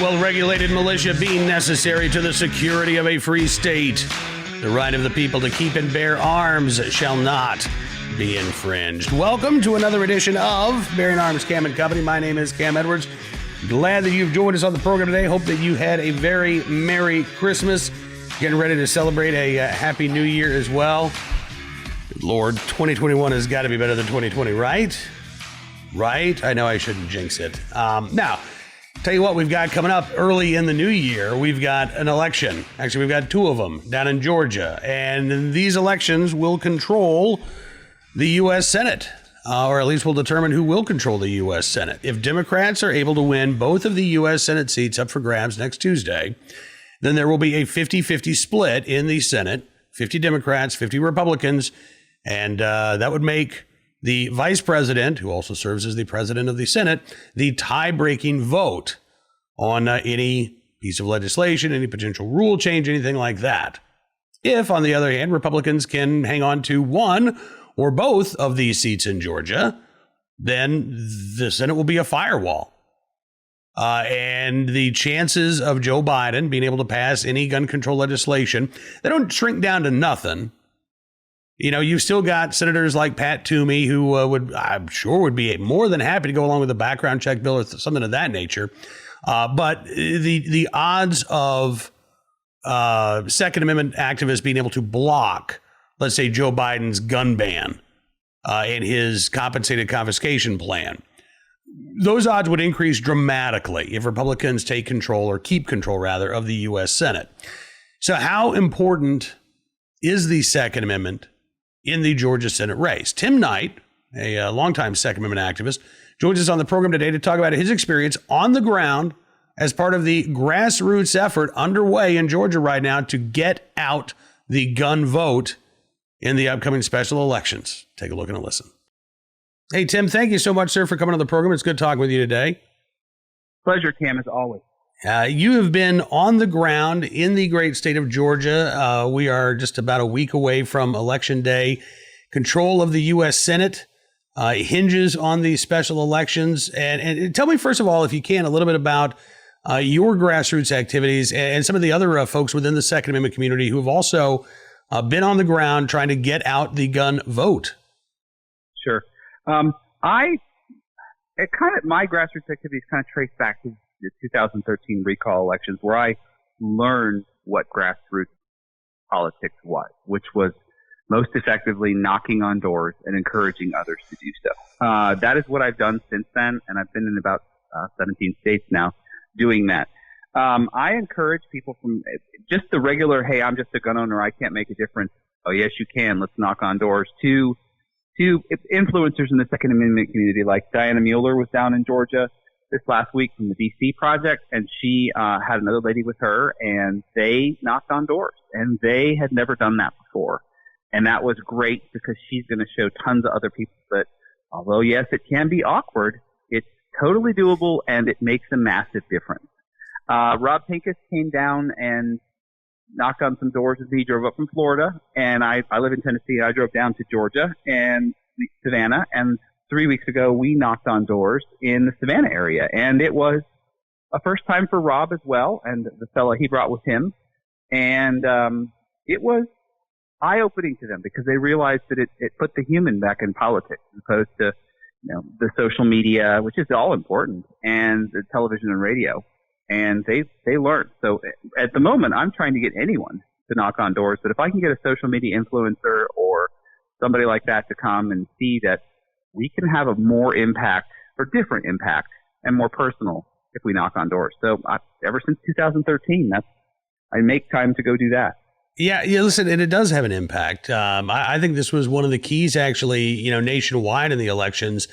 well-regulated militia being necessary to the security of a free state. The right of the people to keep and bear arms shall not be infringed. Welcome to another edition of Bearing Arms Cam and Company. My name is Cam Edwards. Glad that you've joined us on the program today. Hope that you had a very Merry Christmas. Getting ready to celebrate a Happy New Year as well. Good Lord, 2021 has got to be better than 2020, right? Right? I know I shouldn't jinx it. Now, tell you what we've got coming up early in the new year. We've got an election. Actually, we've got two of them down in Georgia. And these elections will control the U.S. Senate, or at least will determine who will control the U.S. Senate. If Democrats are able to win both of the U.S. Senate seats up for grabs next Tuesday, then there will be a 50-50 split in the Senate, 50 Democrats, 50 Republicans, and that would make the vice president, who also serves as the president of the Senate, the tie-breaking vote on any piece of legislation, any potential rule change, anything like that. If, on the other hand, Republicans can hang on to one or both of these seats in Georgia, then the Senate will be a firewall. And the chances of Joe Biden being able to pass any gun control legislation, they don't shrink down to nothing. You know, you've still got senators like Pat Toomey, who I'm sure would be more than happy to go along with a background check bill or something of that nature. But the odds of Second Amendment activists being able to block, let's say, Joe Biden's gun ban and his compensated confiscation plan, those odds would increase dramatically if Republicans take control, or keep control rather, of the U.S. Senate. So how important is the Second Amendment in the Georgia Senate race? Tim Knight, a longtime Second Amendment activist, joins us on the program today to talk about his experience on the ground as part of the grassroots effort underway in Georgia right now to get out the gun vote in the upcoming special elections. Take a look and a listen. Hey, Tim, thank you so much, sir, for coming on the program. It's good talking with you today. Pleasure, Cam, as always. You have been on the ground in the great state of Georgia. We are just about a week away from Election Day. Control of the U.S. Senate hinges on these special elections. And tell me, first of all, if you can, a little bit about your grassroots activities and some of the other folks within the Second Amendment community who have also been on the ground trying to get out the gun vote. Sure. My grassroots activities kind of trace back to the 2013 recall elections, where I learned what grassroots politics was, which was most effectively knocking on doors and encouraging others to do so. That is what I've done since then, and I've been in about 17 states now doing that. I encourage people from just the regular, hey, I'm just a gun owner, I can't make a difference. Oh, yes, you can. Let's knock on doors. To influencers in the Second Amendment community, like Diana Mueller was down in Georgia this last week from the DC Project, and she had another lady with her, and they knocked on doors, and they had never done that before. And that was great because she's going to show tons of other people that although, yes, it can be awkward, it's totally doable, and it makes a massive difference. Rob Pincus came down and knocked on some doors as he drove up from Florida, and I live in Tennessee. I drove down to Georgia and Savannah, and 3 weeks ago we knocked on doors in the Savannah area, and it was a first time for Rob as well, and the fella he brought with him, and it was eye-opening to them because they realized that it put the human back in politics as opposed to the social media, which is all important, and the television and radio. And they learned. So at the moment, I'm trying to get anyone to knock on doors. But if I can get a social media influencer or somebody like that to come and see that we can have a more impact or different impact and more personal if we knock on doors. So ever since 2013, I make time to go do that. Yeah, listen, and it does have an impact. I think this was one of the keys, actually, nationwide in the elections.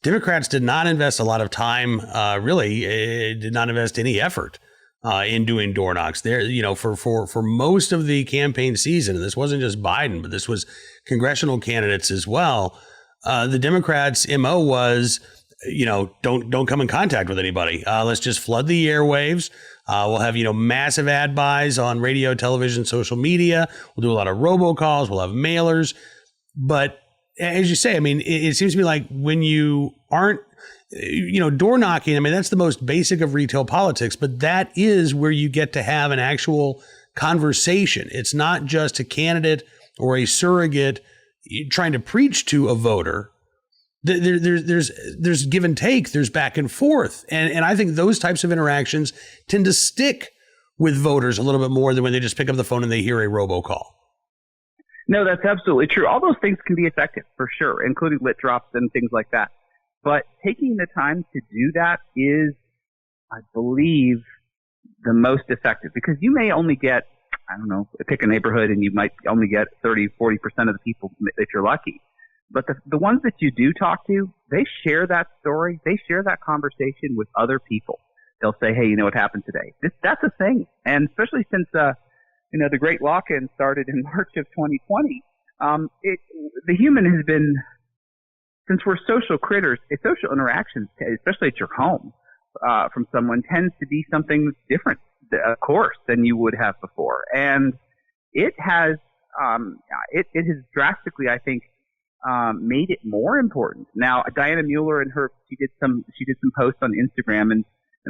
Democrats did not invest a lot of time, did not invest any effort in doing door knocks. There, for most of the campaign season, and this wasn't just Biden, but this was congressional candidates as well. The Democrats' MO was, don't come in contact with anybody. Let's just flood the airwaves. We'll have, massive ad buys on radio, television, social media. We'll do a lot of robocalls. We'll have mailers. But as you say, I mean, it seems to me like when you aren't, door knocking, I mean, that's the most basic of retail politics, but that is where you get to have an actual conversation. It's not just a candidate or a surrogate trying to preach to a voter. There's give and take, there's back and forth. And I think those types of interactions tend to stick with voters a little bit more than when they just pick up the phone and they hear a robocall. No, that's absolutely true. All those things can be effective for sure, including lit drops and things like that. But taking the time to do that is, I believe, the most effective, because you may only get, I don't know, pick a neighborhood and you might only get 30, 40% of the people if you're lucky. But the ones that you do talk to, they share that story. They share that conversation with other people. They'll say, hey, you know what happened today? That's a thing. And especially since, the great lock-in started in March of 2020, the human has been, since we're social critters, social interactions, especially at your home, from someone tends to be something different, of course, than you would have before. And it has, it has drastically, I think, made it more important. Now, Diana Mueller and she did some posts on Instagram and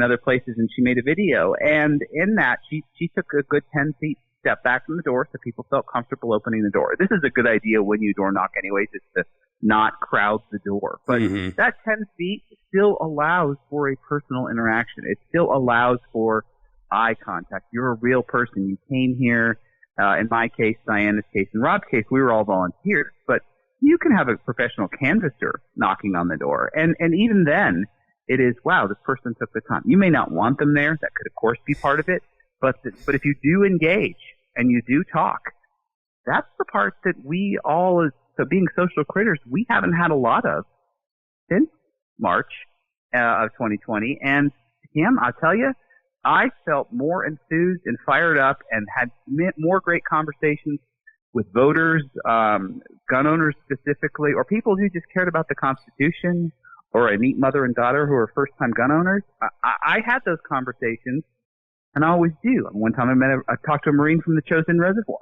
other places, and she made a video. And in that, she took a good 10 feet step back from the door so people felt comfortable opening the door. This is a good idea when you door knock anyways, is to not crowd the door. But that 10 feet still allows for a personal interaction. It still allows for eye contact. You're a real person. You came here. In my case, Diana's case, in Rob's case, we were all volunteers. But you can have a professional canvasser knocking on the door. And even then, it is, wow, this person took the time. You may not want them there. That could, of course, be part of it. But if you do engage and you do talk, that's the part that we all, so being social critters, we haven't had a lot of since March of 2020. And Kim, I'll tell you, I felt more enthused and fired up and had more great conversations with voters, gun owners specifically, or people who just cared about the Constitution, or a neat mother and daughter who are first-time gun owners. I had those conversations, and I always do. One time I talked to a Marine from the Chosin Reservoir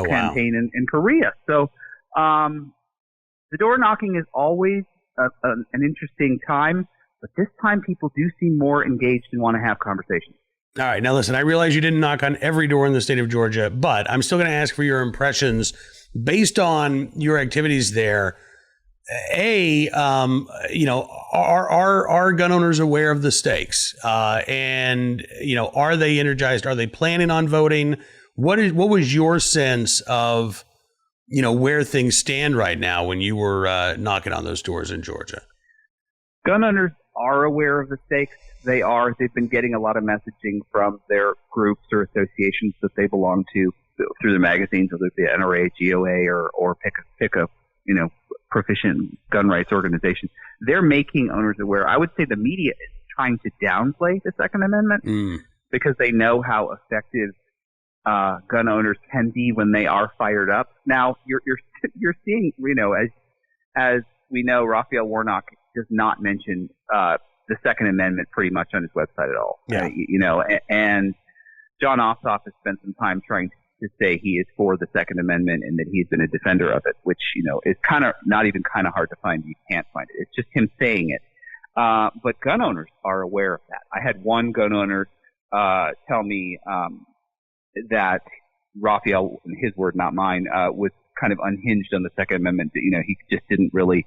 campaign in Korea. So the door knocking is always an interesting time, but this time people do seem more engaged and want to have conversations. All right. Now, listen, I realize you didn't knock on every door in the state of Georgia, but I'm still going to ask for your impressions based on your activities there. Are gun owners aware of the stakes? And are they energized? Are they planning on voting? What was your sense of, where things stand right now when you were knocking on those doors in Georgia? Gun owners are aware of the stakes. They've been getting a lot of messaging from their groups or associations that they belong to through the magazines, whether it be NRA, GOA, or pick a proficient gun rights organization. They're making owners aware. I would say the media is trying to downplay the Second Amendment because they know how effective gun owners can be when they are fired up. Now you're seeing, as we know, Raphael Warnock does not mention the Second Amendment pretty much on his website at all. Yeah. And John Ossoff has spent some time trying to say he is for the Second Amendment and that he's been a defender of it, which, is kind of not even kind of hard to find. You can't find it. It's just him saying it. But gun owners are aware of that. I had one gun owner tell me that Raphael, his word, not mine, was kind of unhinged on the Second Amendment. He just didn't really,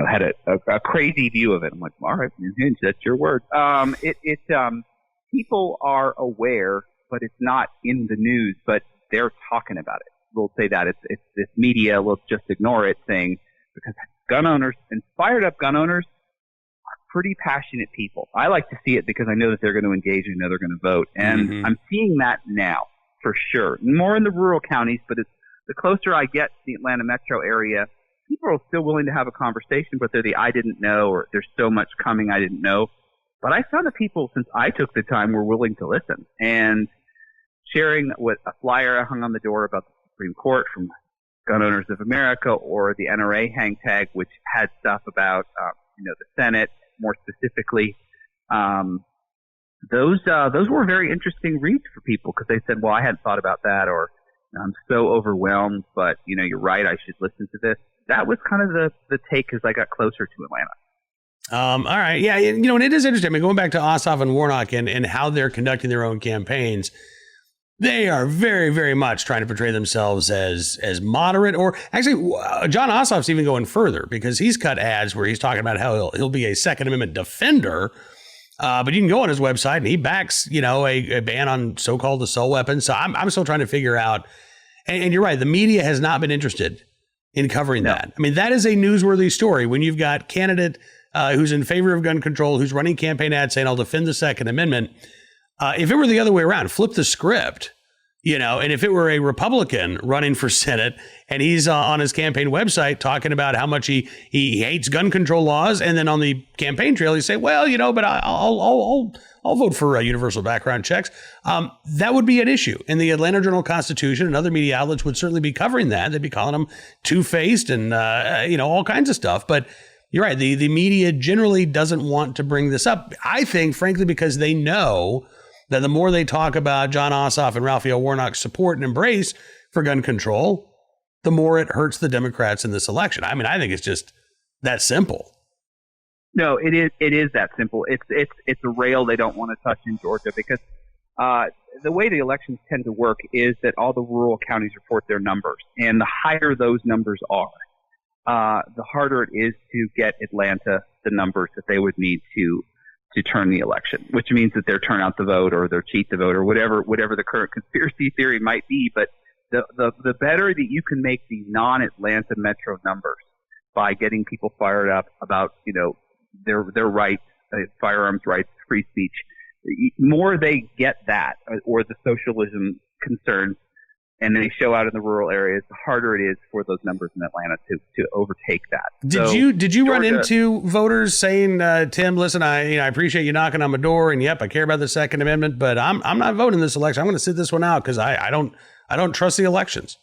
had a crazy view of it. I'm like, all right, unhinged, that's your word. People are aware, but it's not in the news, but they're talking about it. We'll say that it's this media, let's just ignore it thing, because gun owners and fired up gun owners are pretty passionate people. I like to see it because I know that they're going to engage and I know they're going to vote. And I'm seeing that now for sure. More in the rural counties, but it's the closer I get to the Atlanta metro area, people are still willing to have a conversation, but they're the I didn't know, or there's so much coming I didn't know. But I found that people, since I took the time, were willing to listen. And sharing what a flyer I hung on the door about the Supreme Court from Gun Owners of America, or the NRA hang tag, which had stuff about, the Senate more specifically. Those were very interesting reads for people because they said, well, I hadn't thought about that, or I'm so overwhelmed, but you're right, I should listen to this. that was kind of the take as I got closer to Atlanta. All right. Yeah. And it is interesting. I mean, going back to Ossoff and Warnock and how they're conducting their own campaigns, they are very, very much trying to portray themselves as moderate, or actually John Ossoff's even going further because he's cut ads where he's talking about how he'll be a Second Amendment defender. But you can go on his website and he backs, a ban on so-called assault weapons. So I'm still trying to figure out. And you're right. The media has not been interested in covering that. I mean, that is a newsworthy story when you've got candidate who's in favor of gun control, who's running campaign ads saying, I'll defend the Second Amendment. If it were the other way around, flip the script, and if it were a Republican running for Senate and he's on his campaign website talking about how much he hates gun control laws, and then on the campaign trail he say, well, but I'll vote for universal background checks. That would be an issue. And the Atlanta Journal-Constitution and other media outlets would certainly be covering that. They'd be calling him two-faced and all kinds of stuff. But you're right. The media generally doesn't want to bring this up. I think, frankly, because they know that the more they talk about John Ossoff and Raphael Warnock's support and embrace for gun control, the more it hurts the Democrats in this election. I mean, I think it's just that simple. No, it is that simple. It's a rail they don't want to touch in Georgia because the way the elections tend to work is that all the rural counties report their numbers, and the higher those numbers are, the harder it is to get Atlanta the numbers that they would need to turn the election, which means that they're turn out the vote or they're cheat the vote or whatever the current conspiracy theory might be. But the better that you can make the non-Atlanta metro numbers by getting people fired up about, their rights, firearms rights, free speech, more they get that or the socialism concerns, and they show out in the rural areas, the harder it is for those numbers in Atlanta to overtake that. Did you run into voters saying, Tim, listen, I appreciate you knocking on my door, and yep, I care about the Second Amendment, but I'm not voting this election. I'm going to sit this one out because I don't trust the elections.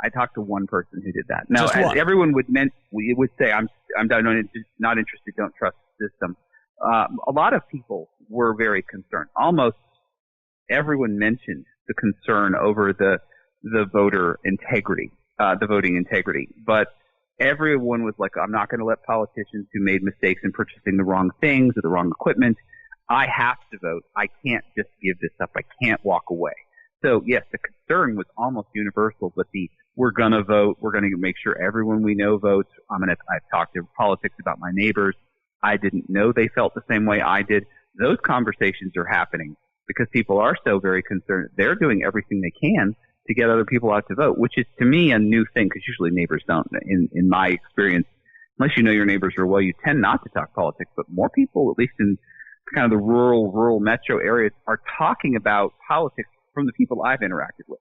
I talked to one person who did that. Now, as everyone would say, I'm not interested, don't trust the system. A lot of people were very concerned. Almost everyone mentioned the concern over the voter integrity, the voting integrity. But everyone was like, I'm not going to let politicians who made mistakes in purchasing the wrong things or the wrong equipment. I have to vote. I can't just give this up. I can't walk away. So yes, the concern was almost universal, but we're going to vote. We're going to make sure everyone we know votes. I've talked to politics about my neighbors. I didn't know they felt the same way I did. Those conversations are happening because people are so very concerned. They're doing everything they can to get other people out to vote, which is to me a new thing because usually neighbors don't. In my experience, unless you know your neighbors real well, you tend not to talk politics, but more people, at least in kind of the rural metro areas, are talking about politics from the people I've interacted with.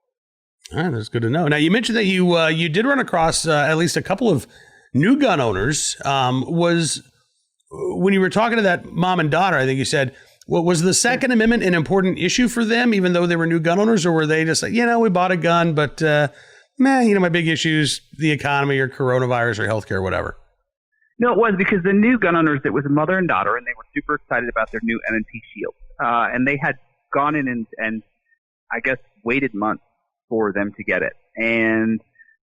All right, that's good to know. Now, you mentioned that you did run across at least a couple of new gun owners. Was when you were talking to that mom and daughter, I think you said, was the Second Amendment an important issue for them, even though they were new gun owners, or were they just like, we bought a gun, but my big issues, the economy or coronavirus or healthcare or whatever? No, it was because the new gun owners, it was a mother and daughter, and they were super excited about their new M&P shield. And they had gone in and I guess waited months for them to get it. And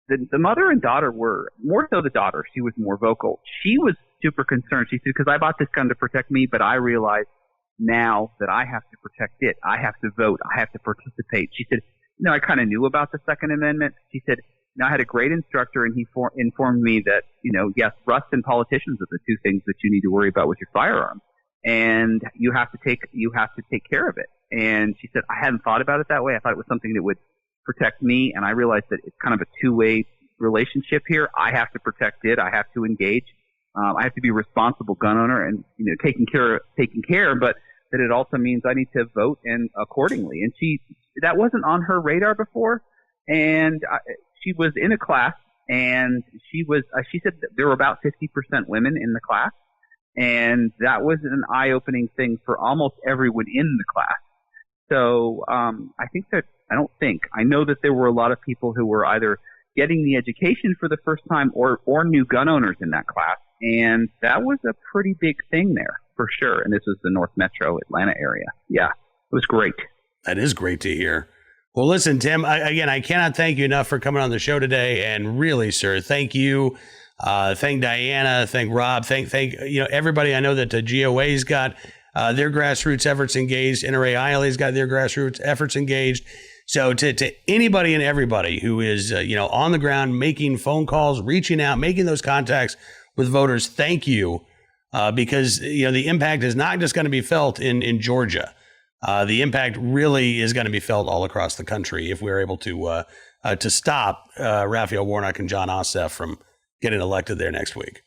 the mother and daughter were, more so the daughter, she was more vocal. She was super concerned. She said, because I bought this gun to protect me, but I realize now that I have to protect it. I have to vote. I have to participate. She said, I kind of knew about the Second Amendment. She said, I had a great instructor, and he informed me that, yes, rust and politicians are the two things that you need to worry about with your firearm. And you have to take care of it. And she said, I hadn't thought about it that way. I thought it was something that would protect me. And I realized that it's kind of a two-way relationship here. I have to protect it. I have to engage. I have to be a responsible gun owner and, taking care, but that it also means I need to vote and accordingly. And that wasn't on her radar before. And she was in a class, and she said that there were about 50% women in the class. And that was an eye-opening thing for almost everyone in the class. So I know that there were a lot of people who were either getting the education for the first time or new gun owners in that class. And that was a pretty big thing there, for sure. And this was the North Metro Atlanta area. Yeah, it was great. That is great to hear. Well, listen, Tim, again, I cannot thank you enough for coming on the show today. And really, sir, thank you. Thank Diana. Thank Rob. Thank everybody. I know that GOA's got their grassroots efforts engaged. NRA-ILA's got their grassroots efforts engaged. So to anybody and everybody who is, on the ground, making phone calls, reaching out, making those contacts with voters, thank you. Because, the impact is not just going to be felt in Georgia. The impact really is going to be felt all across the country if we're able to stop Raphael Warnock and John Ossoff from getting elected there next week.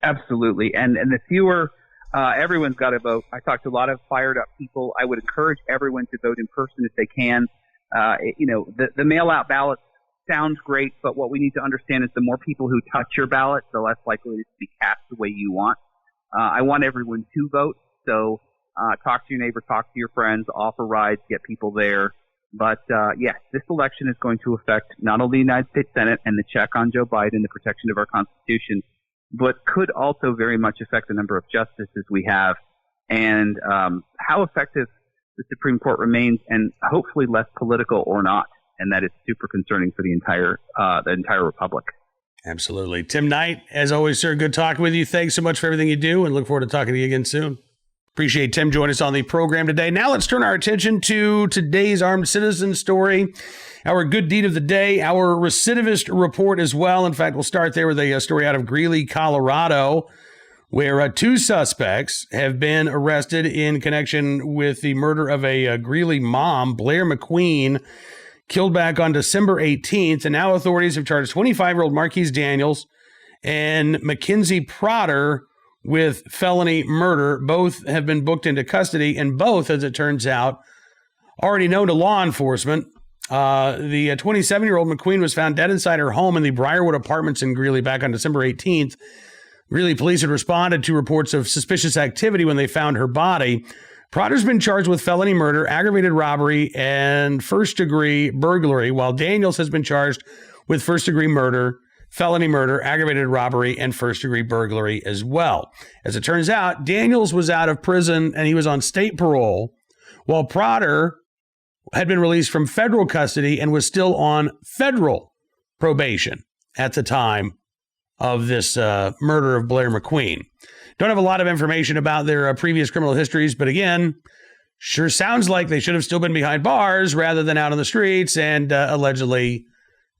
Absolutely. And the fewer, everyone's got to vote. I talked to a lot of fired up people. I would encourage everyone to vote in person if they can. The mail out ballots sounds great, but what we need to understand is the more people who touch your ballot, the less likely it is to be cast the way you want. I want everyone to vote. So, talk to your neighbor, talk to your friends, offer rides, get people there. But, yes, this election is going to affect not only the United States Senate and the check on Joe Biden, the protection of our Constitution, but could also very much affect the number of justices we have and how effective the Supreme Court remains, and hopefully less political or not. And that is super concerning for the entire republic. Absolutely. Tim Knight, as always, sir, good talking with you. Thanks so much for everything you do, and look forward to talking to you again soon. Appreciate Tim joining us on the program today. Now let's turn our attention to today's armed citizen story, our good deed of the day, our recidivist report as well. In fact, we'll start there with a story out of Greeley, Colorado, where two suspects have been arrested in connection with the murder of a Greeley mom, Blair McQueen, killed back on December 18th. And now authorities have charged 25-year-old Marquise Daniels and Mackenzie Protter with felony murder. Both have been booked into custody, and both, as it turns out, already known to law enforcement. The 27-year-old McQueen was found dead inside her home in the Briarwood Apartments in Greeley back on December 18th. Greeley police had responded to reports of suspicious activity when they found her body. Protter's been charged with felony murder, aggravated robbery, and first-degree burglary, while Daniels has been charged with first-degree murder, felony murder, aggravated robbery, and first-degree burglary as well. As it turns out, Daniels was out of prison and he was on state parole, while Protter had been released from federal custody and was still on federal probation at the time of this murder of Blair McQueen. Don't have a lot of information about their previous criminal histories, but again, sure sounds like they should have still been behind bars rather than out on the streets and allegedly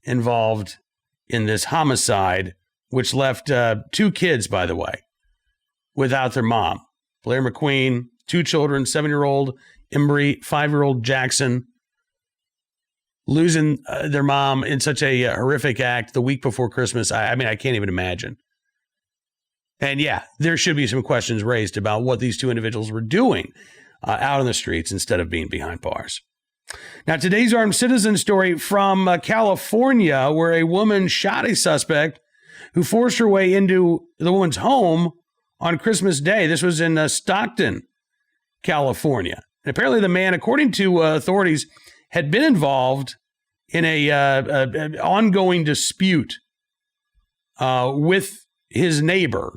involved in this homicide, which left two kids, by the way, without their mom. Blair McQueen, two children, 7-year-old Embry, 5-year-old Jackson, losing their mom in such a horrific act the week before Christmas. I mean, I can't even imagine. And yeah, there should be some questions raised about what these two individuals were doing out on the streets instead of being behind bars. Now, today's armed citizen story from California, where a woman shot a suspect who forced her way into the woman's home on Christmas Day. This was in Stockton, California. And apparently the man, according to authorities, had been involved in a ongoing dispute with his neighbor.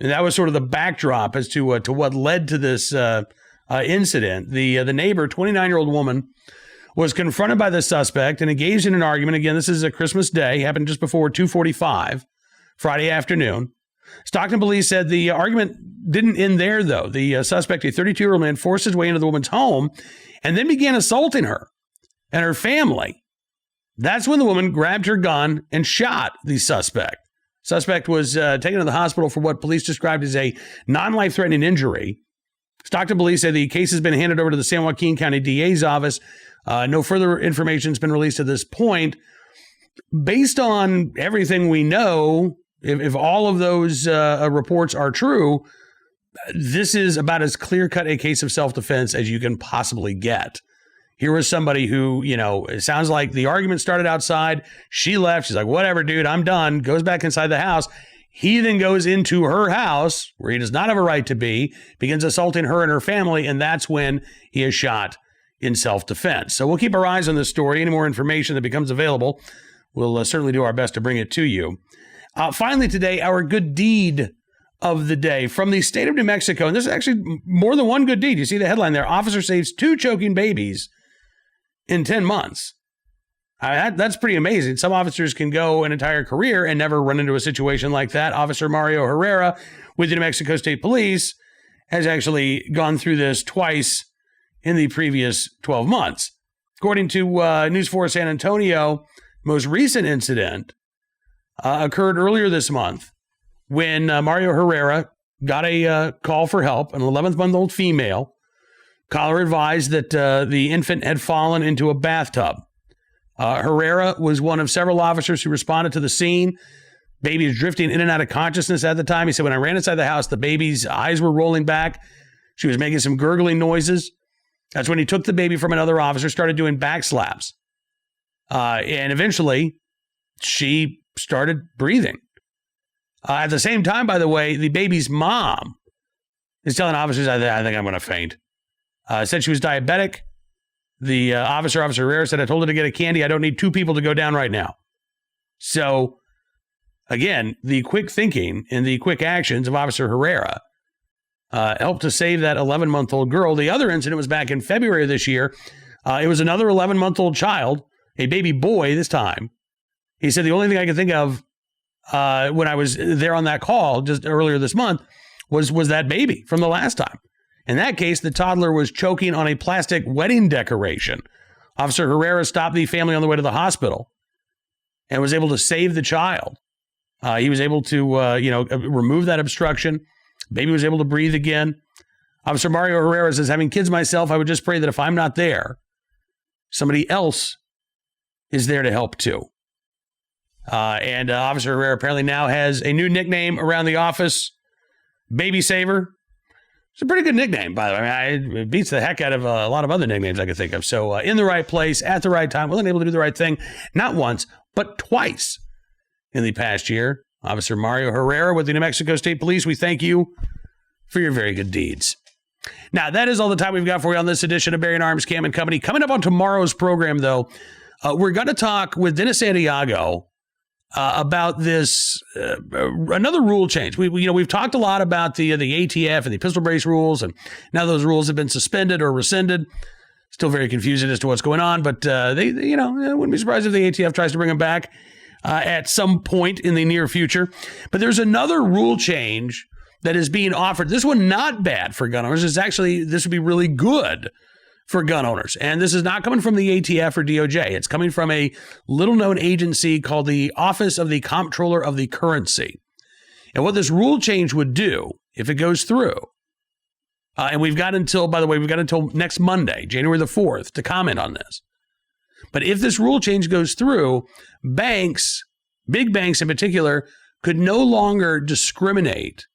And that was sort of the backdrop as to what led to this incident. The neighbor, 29-year-old woman, was confronted by the suspect and engaged in an argument. Again, this is a Christmas Day, happened just before 2:45, Friday afternoon. Stockton police said the argument didn't end there, though. The suspect, a 32-year-old man, forced his way into the woman's home and then began assaulting her and her family. That's when the woman grabbed her gun and shot the suspect. Suspect was taken to the hospital for what police described as a non-life-threatening injury. Stockton police say the case has been handed over to the San Joaquin County DA's office. No further information has been released at this point. Based on everything we know, if all of those reports are true, this is about as clear-cut a case of self-defense as you can possibly get. Here was somebody who, it sounds like the argument started outside. She left. She's like, whatever, dude, I'm done. Goes back inside the house. He then goes into her house, where he does not have a right to be, begins assaulting her and her family, and that's when he is shot in self-defense. So we'll keep our eyes on this story. Any more information that becomes available, we'll certainly do our best to bring it to you. Finally today, our good deed of the day from the state of New Mexico. And this is actually more than one good deed. You see the headline there. Officer saves 2 choking babies in 10 months. That's pretty amazing. Some officers can go an entire career and never run into a situation like that. Officer Mario Herrera with the New Mexico State Police has actually gone through this twice in the previous 12 months. According to News 4 San Antonio, most recent incident occurred earlier this month when Mario Herrera got a call for help. An 11-month-old female caller advised that the infant had fallen into a bathtub. Herrera was one of several officers who responded to the scene. Baby was drifting in and out of consciousness at the time. He said, when I ran inside the house, the baby's eyes were rolling back. She was making some gurgling noises. That's when he took the baby from another officer, started doing back slaps. And eventually, she started breathing. At the same time, by the way, the baby's mom is telling officers, I think I'm going to faint. Said she was diabetic. The Officer Herrera said, I told her to get a candy. I don't need two people to go down right now. So, again, the quick thinking and the quick actions of Officer Herrera helped to save that 11-month-old girl. The other incident was back in February of this year. It was another 11-month-old child, a baby boy this time. He said the only thing I could think of when I was there on that call just earlier this month was that baby from the last time. In that case, the toddler was choking on a plastic wedding decoration. Officer Herrera stopped the family on the way to the hospital and was able to save the child. He was able to, remove that obstruction. Baby was able to breathe again. Officer Mario Herrera says, having kids myself, I would just pray that if I'm not there, somebody else is there to help too. And Officer Herrera apparently now has a new nickname around the office, Baby Saver. It's a pretty good nickname, by the way. It beats the heck out of a lot of other nicknames I could think of. So in the right place, at the right time, willing and able to do the right thing, not once, but twice in the past year. Officer Mario Herrera with the New Mexico State Police, we thank you for your very good deeds. Now, that is all the time we've got for you on this edition of Bearing Arms Cam and Company. Coming up on tomorrow's program, though, we're going to talk with Dennis Santiago about this, another rule change. We've talked a lot about the ATF and the pistol brace rules, and now those rules have been suspended or rescinded. Still very confusing as to what's going on, but I wouldn't be surprised if the ATF tries to bring them back at some point in the near future. But there's another rule change that is being offered. This one not bad for gun owners. This would be really good for gun owners. And this is not coming from the ATF or DOJ. It's coming from a little-known agency called the Office of the Comptroller of the Currency. And what this rule change would do, if it goes through, and we've got until next Monday, January the 4th, to comment on this. But if this rule change goes through, banks, big banks in particular, could no longer discriminate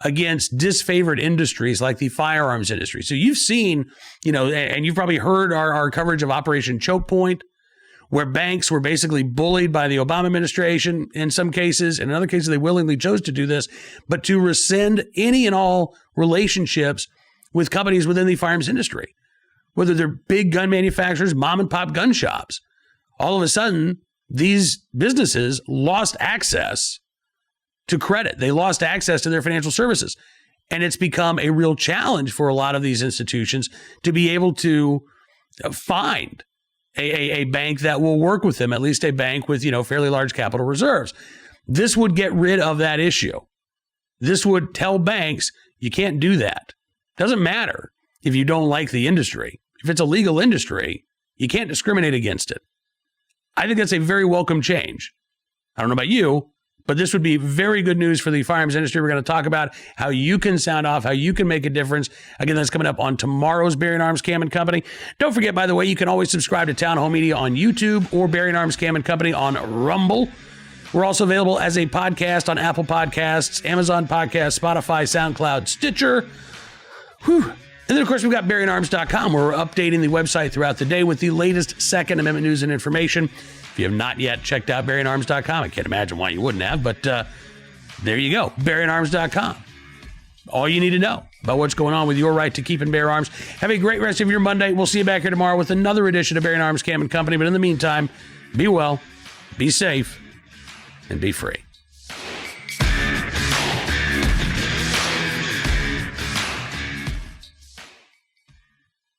against disfavored industries like the firearms industry. So you've seen, and you've probably heard our coverage of Operation Choke Point, where banks were basically bullied by the Obama administration in some cases. In other cases, they willingly chose to do this, but to rescind any and all relationships with companies within the firearms industry, whether they're big gun manufacturers, mom and pop gun shops. All of a sudden, these businesses lost access to credit. They lost access to their financial services. And it's become a real challenge for a lot of these institutions to be able to find a bank that will work with them, at least a bank with, fairly large capital reserves. This would get rid of that issue. This would tell banks, you can't do that. Doesn't matter if you don't like the industry. If it's a legal industry, you can't discriminate against it. I think that's a very welcome change. I don't know about you, but this would be very good news for the firearms industry. We're going to talk about how you can sound off, how you can make a difference. Again, that's coming up on tomorrow's Bearing Arms Cam and Company. Don't forget, by the way, you can always subscribe to Town Hall Media on YouTube or Bearing Arms Cam and Company on Rumble. We're also available as a podcast on Apple Podcasts, Amazon Podcasts, Spotify, SoundCloud, Stitcher. Whew. And then, of course, we've got BearingArms.com, where we're updating the website throughout the day with the latest Second Amendment news and information. If you have not yet checked out BearingArms.com, I can't imagine why you wouldn't have, but there you go, BearingArms.com. All you need to know about what's going on with your right to keep and bear arms. Have a great rest of your Monday. We'll see you back here tomorrow with another edition of Bearing Arms Cam and Company. But in the meantime, be well, be safe, and be free.